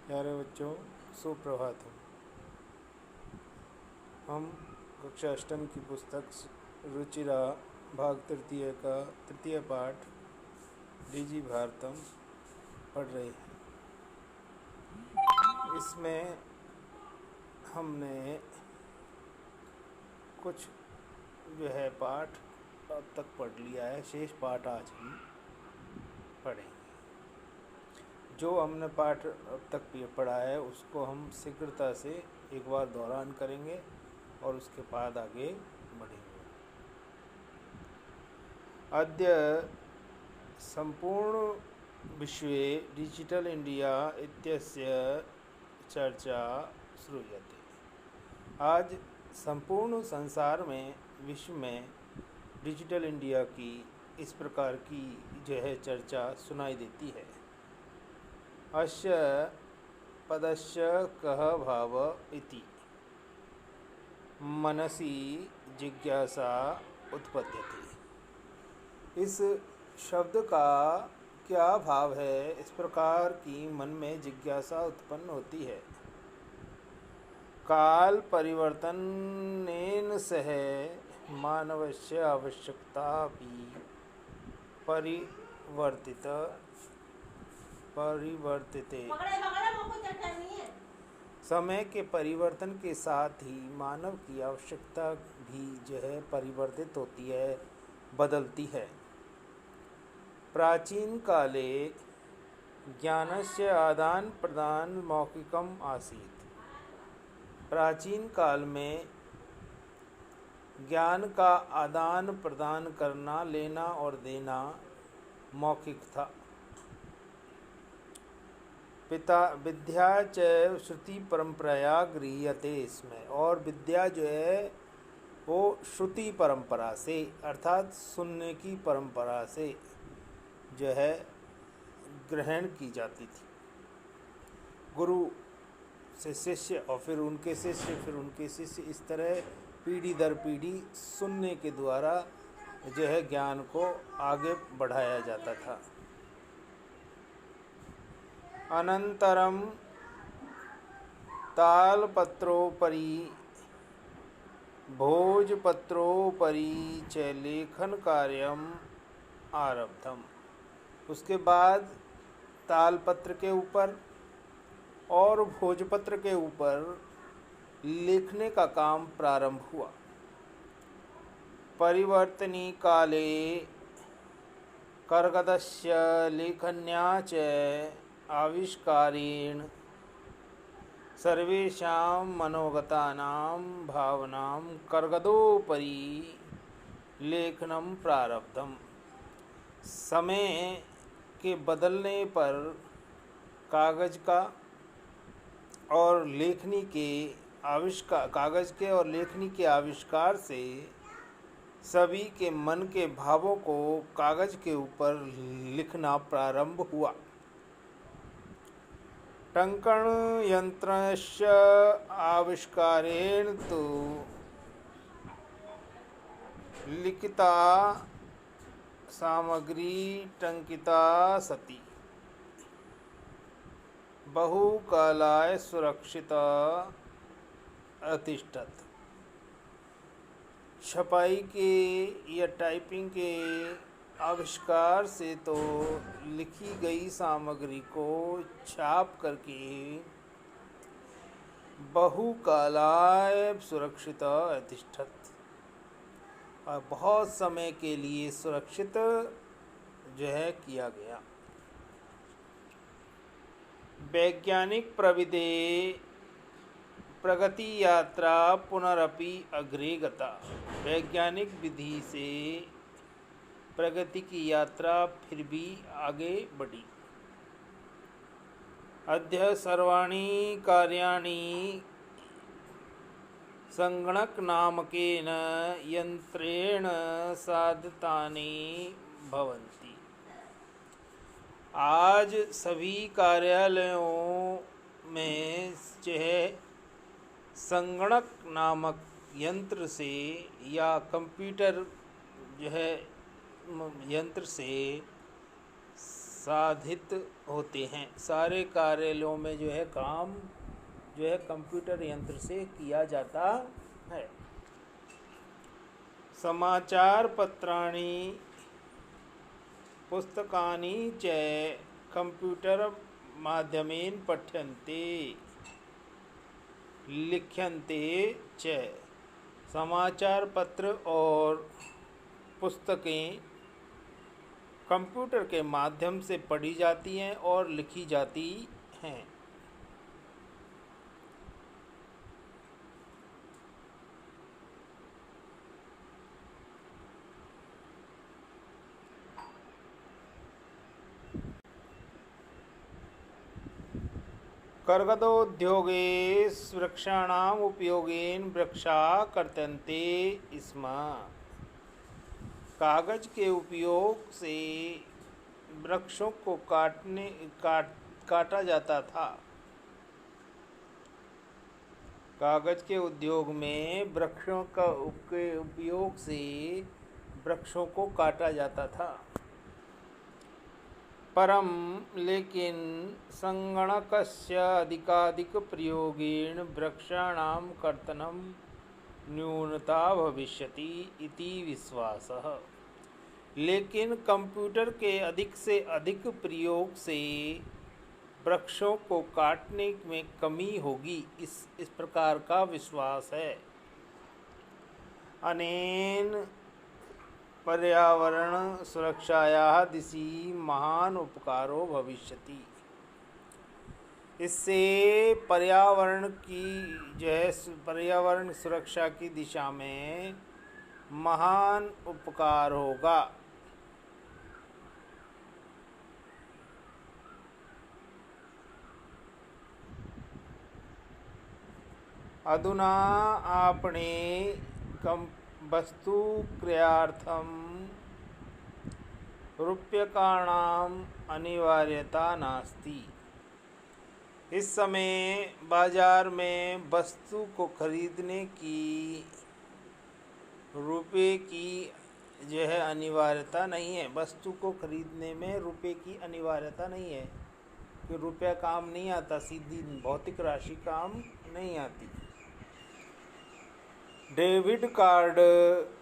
प्यारे बच्चों, सुप्रभात हो। हम कक्षा अष्टम की पुस्तक रुचिरा भाग तृतीय का तृतीय पाठ डीजी भारतम पढ़ रहे हैं। इसमें हमने कुछ पाठ अब तक पढ़ लिया है। शेष पाठ आज हम पढ़ेंगे। जो हमने पाठ अब तक पढ़ा है उसको हम शीघ्रता से एक बार दोहरान करेंगे और उसके बाद आगे बढ़ेंगे। अद्य संपूर्ण विश्वे डिजिटल इंडिया इत्यस्य चर्चा श्रूयते। आज संपूर्ण संसार में, विश्व में डिजिटल इंडिया की इस प्रकार की चर्चा सुनाई देती है। अस्य पदस्य कः भाव इति मनसि जिज्ञासा उत्पद्यते। इस शब्द का क्या भाव है, इस प्रकार की मन में जिज्ञासा उत्पन्न होती है। काल परिवर्तनेन सह मानवस्य आवश्यकता भी परिवर्तिते। समय के परिवर्तन के साथ ही मानव की आवश्यकता भी परिवर्तित होती है, बदलती है। प्राचीन काले ज्ञानस्य आदान प्रदान मौखिकम आसीत्। प्राचीन काल में ज्ञान का आदान प्रदान करना, लेना और देना मौखिक था। पिता विद्या च श्रुति परंपराया गृह्यते। इसमें और विद्या वो श्रुति परंपरा से, अर्थात सुनने की परंपरा से ग्रहण की जाती थी। गुरु से शिष्य और फिर उनके शिष्य, फिर उनके शिष्य, इस तरह पीढ़ी दर पीढ़ी सुनने के द्वारा ज्ञान को आगे बढ़ाया जाता था। अनंतरम तालपत्रोपरि भोजपत्रोपरि च लेखन कार्यम आरब्धम। उसके बाद तालपत्र के ऊपर और भोजपत्र के ऊपर लिखने का काम प्रारंभ हुआ। परिवर्तनी काले कर्गदस्य लेखन्या च आविष्कारेण सर्वेषां मनोगतानां भावनां कर्गदोपरि लेखनम प्रारब्धम। समय के बदलने पर कागज का और लेखनी के आविष्कार, कागज के और लेखनी के आविष्कार से सभी के मन के भावों को कागज के ऊपर लिखना प्रारंभ हुआ। टंकण यंत्रस्य आविष्कारेण तो लिखिता सामग्री टंकिता सती बहुकालाय सुरक्षिता अतिष्ठत। छपाई के या टाइपिंग के आविष्कार से तो लिखी गई सामग्री को छाप करके बहुकालाय सुरक्षित अतिष्ठत, और बहुत समय के लिए सुरक्षित किया गया। वैज्ञानिक प्रविधे प्रगति यात्रा पुनरपि अग्रे गता। वैज्ञानिक विधि से प्रगति की यात्रा फिर भी आगे बढ़ी। अद्य सर्वाणि कार्याणि संगणक नामकेन यंत्रेण साधितानि भवन्ति। आज सभी कार्यालयों में संगणक नामक यंत्र से या कंप्यूटर यंत्र से साधित होते हैं। सारे कार्यालयों में जो है काम जो है कंप्यूटर यंत्र से किया जाता है। समाचार पत्राणि पुस्तकानि च कंप्यूटर माध्यमेन पठ्यन्ते लिख्यन्ते च। समाचार पत्र और पुस्तकें कंप्यूटर के माध्यम से पढ़ी जाती हैं और लिखी जाती हैं। कर्गदोद्योगे वृक्षाणाम् उपयोगेन वृक्षा कर्तन्ते स्म। कागज के उपयोग से वृक्षों को काटा जाता था। कागज के उद्योग में वृक्षों के उपयोग से वृक्षों को काटा जाता था। परम लेकिन संगणकस्य अधिकाधिक प्रयोगेण वृक्षाणां कर्तनं न्यूनता भविष्यति इति विश्वासः। लेकिन कंप्यूटर के अधिक से अधिक प्रयोग से वृक्षों को काटने में कमी होगी, इस प्रकार का विश्वास है। अनेन पर्यावरण सुरक्षायाः दिशि महान उपकारो भविष्यति। इससे पर्यावरण सुरक्षा की दिशा में महान उपकार होगा। अधुना आपणे वस्तु क्रयार्थं रूप्यकाणाम् अनिवार्यता नास्ति। इस समय बाजार में वस्तु को खरीदने की रुपये की जो है अनिवार्यता नहीं है। वस्तु को खरीदने में रुपये की अनिवार्यता नहीं है कि रुपया काम नहीं आता, सीधी भौतिक राशि काम नहीं आती। डेबिट कार्ड,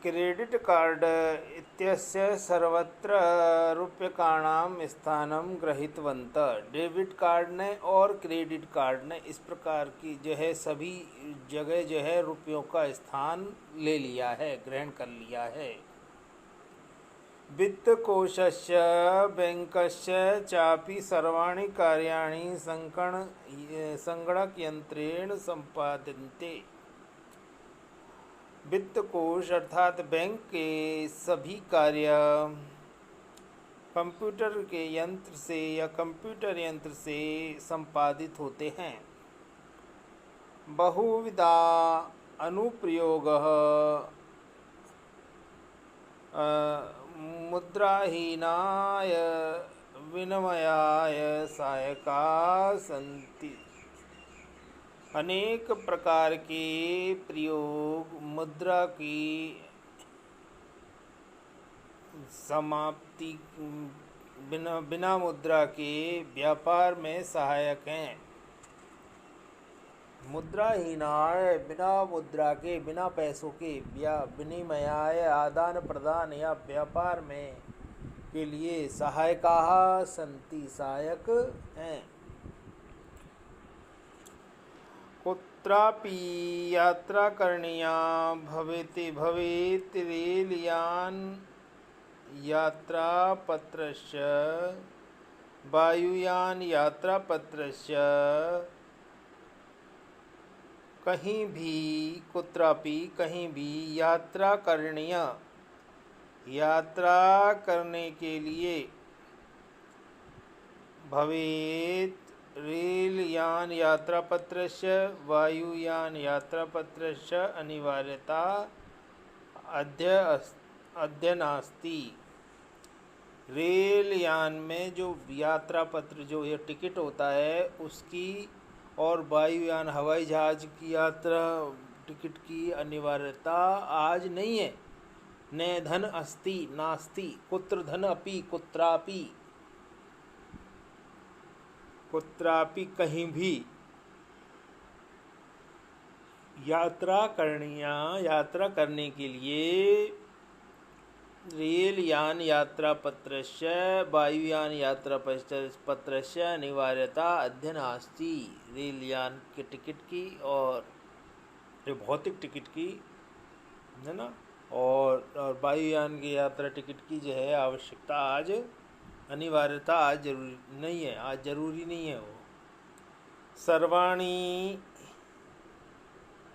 क्रेडिट कार्ड इत्यस्य सर्वत्र रूप्यकाणां स्थानं गृहीतवन्तः। डेबिट कार्ड ने और क्रेडिट कार्ड ने इस प्रकार की जो है सभी जगह जो है रुपयों का स्थान ले लिया है, ग्रहण कर लिया है। वित्तकोशस्य बैंकस्य चापि सर्वाणि कार्याणि संगणकयंत्रेण सम्पाद्यन्ते। वित्त कोश अर्थात बैंक के सभी कार्य कंप्यूटर के यंत्र से या कंप्यूटर यंत्र से संपादित होते हैं। बहुविधा अनुप्रयोगः मुद्राहीनाय विनिमयाय सहायका सन्ति। अनेक प्रकार के प्रयोग मुद्रा की समाप्ति बिना मुद्रा के व्यापार में सहायक हैं। मुद्राहीनाय बिना मुद्रा के, बिना पैसों के विनिमयाय आदान प्रदान या व्यापार में के लिए सहायकाः सन्ति सहायक हैं। कुत्रापि यात्रा करणीया भवेत् रेलयान यात्रापत्रस्य वायुयान यात्रापत्रस्य कहीं भी कुत्रापि कहीं भी यात्रा करणीय यात्रा करने के लिए भवेत् रेलयान यात्रापत्रस्य वायुयान यात्रापत्रस्य अनिवार्यता अद्य नास्ति। रेलयान में जो यात्रा पत्र जो ये टिकट होता है उसकी और वायुयान हवाई जहाज की यात्रा टिकट की अनिवार्यता आज नहीं है। न धन अस्ति नास्ति कुत्र धन अपि कुत्रापि। कुत्रापि कहीं भी यात्रा करने के लिए रेल यान यात्रा पत्रस्य वायुयान यात्रा पत्रस्य अनिवार्यता अध्ययन आस्ति। रेल यान के टिकट की और भौतिक टिकट की, है ना, और वायुयान की यात्रा टिकट की जो है आवश्यकता आज, अनिवार्यता आज जरूरी नहीं है, आज जरूरी नहीं है वो। सर्वाणि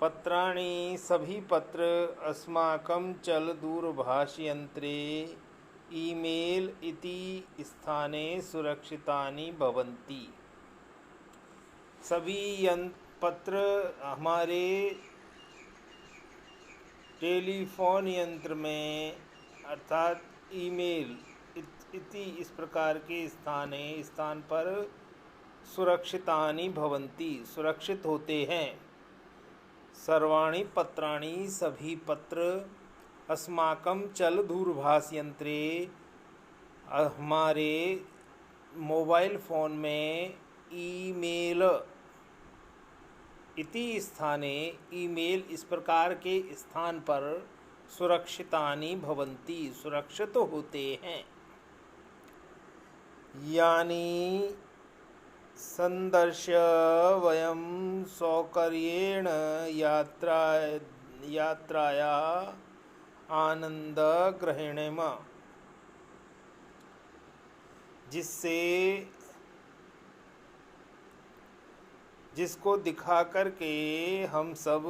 पत्राणि सभी पत्र अस्माकं चल दूरभाषयंत्रे ईमेल इति स्थाने सुरक्षितानि भवन्ति। सभी पत्र हमारे टेलीफोन यंत्र में अर्थात ईमेल इति इस प्रकार के स्थान पर सुरक्षितानि भवन्ति सुरक्षित होते हैं। सर्वाणि पत्राणि सभी पत्र अस्माकं चल दूरभाष यंत्रे हमारे मोबाइल फ़ोन में ईमेल इति स्थाने ईमेल इस प्रकार के स्थान पर सुरक्षितानि भवन्ति सुरक्षित होते हैं। यानी संदर्श्य वयं सौकर्येण यात्राया आनंद ग्रहणेम, जिसको दिखा करके हम सब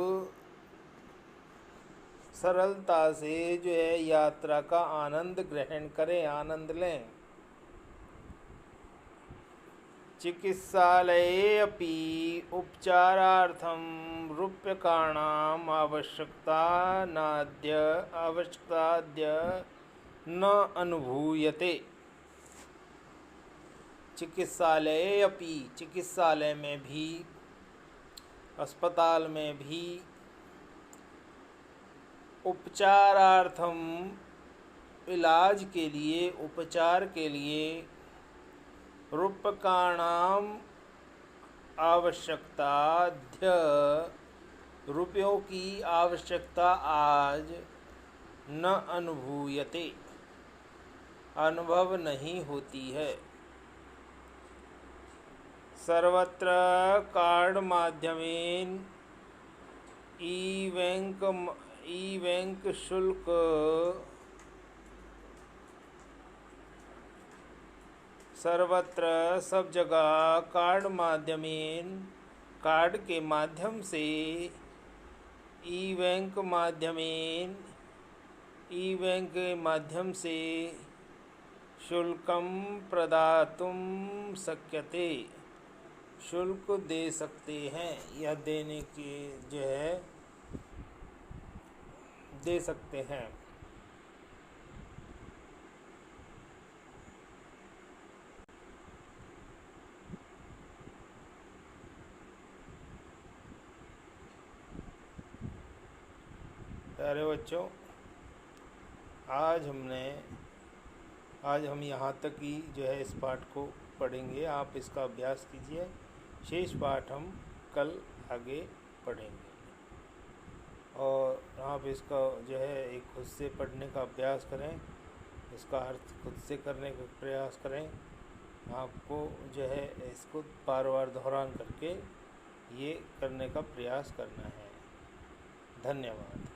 सरलता से जो है यात्रा का आनंद ग्रहण करें, आनंद लें। चिकित्सालये अपि उपचारार्थं रूप्यकाणाम् आवश्यकताद्य न अनुभूयते। चिकित्सालये अपि चिकित्सालय में भी, अस्पताल में भी, उपचारार्थम इलाज के लिए, उपचार के लिए, रूप्यकाणाम आवश्यकताद्य रुपयों की आवश्यकता आज न अनुभूयते अनुभव नहीं होती है। सर्वत्र कार्ड माध्यमेन ई बैंक शुल्क सर्वत्र सब जगह कार्ड के माध्यम से ई बैंक के माध्यम से शुल्कम प्रदातुम शक्यते शुल्क दे सकते हैं, यह देने के जो है दे सकते हैं। प्यारे बच्चों, आज हम यहाँ तक ही जो है इस पाठ को पढ़ेंगे। आप इसका अभ्यास कीजिए, शेष पाठ हम कल आगे पढ़ेंगे। और आप इसका जो है एक खुद से पढ़ने का अभ्यास करें, इसका अर्थ खुद से करने का प्रयास करें। आपको जो है इसको बार बार दोहरान करके ये करने का प्रयास करना है। धन्यवाद।